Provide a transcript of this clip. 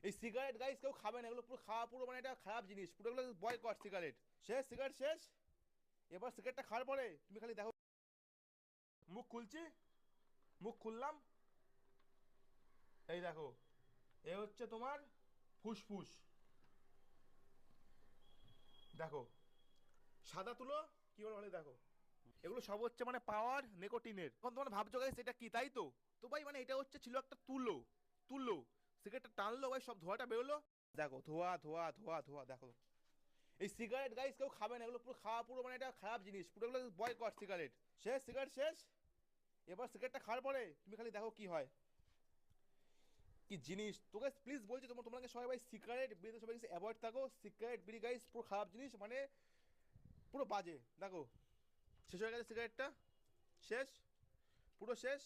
এই cigarette guys কেউ খাবে না, এগুলো পুরো খাওয়া পুরো মানে এটা খারাপ জিনিস, পুরো এগুলো বয়কট। সিগারেট শেষ, সিগারেট শেষ। এবার সিগারেটটা খাওয়ার পরে তুমি খালি দেখো, মুখ খুলছি, মুখ খুললাম, এই দেখো, এ হচ্ছে তোমার ফুসফুস, দেখো সাদা তুলো কি বলো ভালো, দেখো এগুলো সব হচ্ছে মানে পাওয়ার নিকোটিনের। তখন তোমরা ভাবছো গাইস এটা কি, তাই তো। তো ভাই মানে এটা হচ্ছে ছিল একটা তুলো, তুলো, সিগারেটটা টানলো ভাই সব ধোঁয়াটা বেরোলো, দেখো ধোঁয়া ধোঁয়া ধোঁয়া ধোঁয়া, দেখো এই সিগারেট গাইস কেউ খাবে না, এগুলো পুরো খাওয়া পুরো মানে এটা খারাপ জিনিস, পুরো এগুলো বয়কট। সিগারেট শেষ, সিগারেট শেষ। এবার সিগারেটটা খাওয়ার পরে তুমি খালি দেখো কি হয়, কি জিনিস। তোকে প্লিজ বলছি তোমাকে সবাই ভাই সিগারেট বিড়িতে সবাই অ্যাভয়েড থাকো। সিগারেট বিড়ি গাইস পুরো খারাপ জিনিস, মানে পুরো বাজে। দেখো শেষ হয়ে গেছে সিগারেটটা, শেষ, পুরো শেষ।